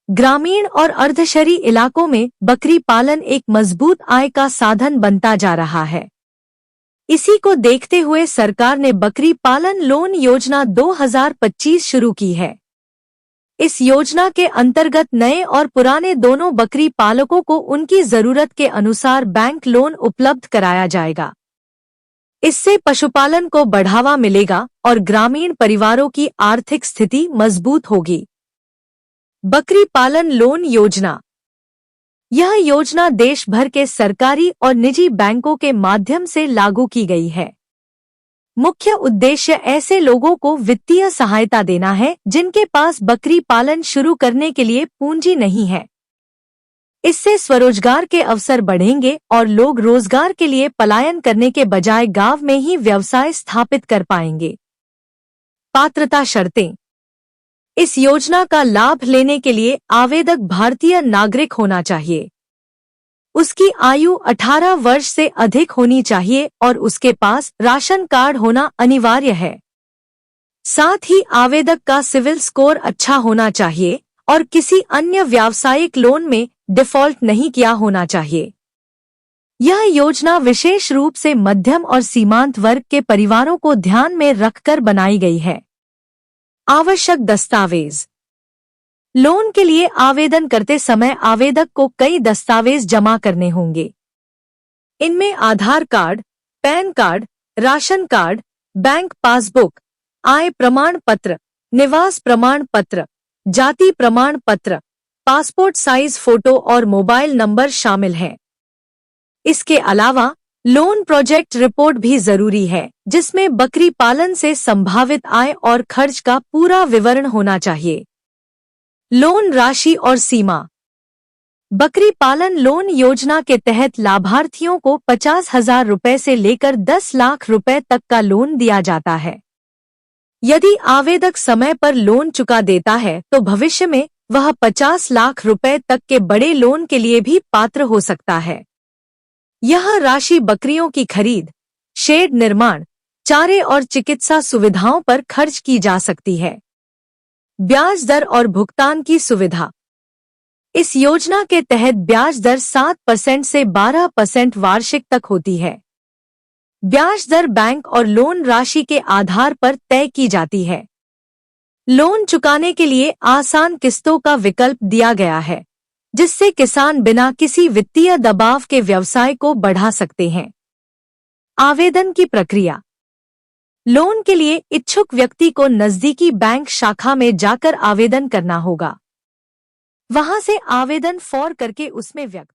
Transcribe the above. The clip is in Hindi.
ग्रामीण और अर्धशहरी इलाकों में बकरी पालन एक मजबूत आय का साधन बनता जा रहा है। इसी को देखते हुए सरकार ने बकरी पालन लोन योजना 2025 शुरू की है। इस योजना के अंतर्गत नए और पुराने दोनों बकरी पालकों को उनकी जरूरत के अनुसार बैंक लोन उपलब्ध कराया जाएगा। इससे पशुपालन को बढ़ावा मिलेगा और ग्रामीण परिवारों की आर्थिक स्थिति मजबूत होगी। बकरी पालन लोन योजना। यह योजना देश भर के सरकारी और निजी बैंकों के माध्यम से लागू की गई है। मुख्य उद्देश्य ऐसे लोगों को वित्तीय सहायता देना है जिनके पास बकरी पालन शुरू करने के लिए पूंजी नहीं है। इससे स्वरोजगार के अवसर बढ़ेंगे और लोग रोजगार के लिए पलायन करने के बजाय गांव में ही व्यवसाय स्थापित कर पाएंगे। पात्रता शर्तें। इस योजना का लाभ लेने के लिए आवेदक भारतीय नागरिक होना चाहिए। उसकी आयु 18 वर्ष से अधिक होनी चाहिए और उसके पास राशन कार्ड होना अनिवार्य है। साथ ही आवेदक का सिविल स्कोर अच्छा होना चाहिए और किसी अन्य व्यावसायिक लोन में डिफॉल्ट नहीं किया होना चाहिए। यह योजना विशेष रूप से मध्यम और सीमांत वर्ग के परिवारों को ध्यान में रखकर बनाई गई है। आवश्यक दस्तावेज। लोन के लिए आवेदन करते समय आवेदक को कई दस्तावेज जमा करने होंगे। इनमें Aadhaar card, PAN card, ration card, bank passbook, आय प्रमाण पत्र, निवास प्रमाण पत्र, जाति प्रमाण पत्र, पासपोर्ट साइज फोटो और मोबाइल नंबर शामिल हैं। इसके अलावा लोन प्रोजेक्ट रिपोर्ट भी जरूरी है, जिसमें बकरी पालन से संभावित आय और खर्च का पूरा विवरण होना चाहिए। लोन राशि और सीमा। बकरी पालन लोन योजना के तहत लाभार्थियों को 50,000 रुपए से लेकर 10 लाख रुपए तक का लोन दिया जाता है। यदि आवेदक समय पर लोन चुका देता है तो भविष्य में वह 50 लाख रुपए तक के बड़े लोन के लिए भी पात्र हो सकता है। यह राशि बकरियों की खरीद, शेड निर्माण, चारे और चिकित्सा सुविधाओं पर खर्च की जा सकती है। ब्याज दर और भुगतान की सुविधा। इस योजना के तहत ब्याज दर 7% से 12% वार्षिक तक होती है। ब्याज दर बैंक और लोन राशि के आधार पर तय की जाती है। लोन चुकाने के लिए आसान किस्तों का विकल्प दिया गया है, जिससे किसान बिना किसी वित्तीय दबाव के व्यवसाय को बढ़ा सकते हैं। आवेदन की प्रक्रिया। लोन के लिए इच्छुक व्यक्ति को नजदीकी बैंक शाखा में जाकर आवेदन करना होगा। वहां से आवेदन फॉर्म करके उसमें व्यक्त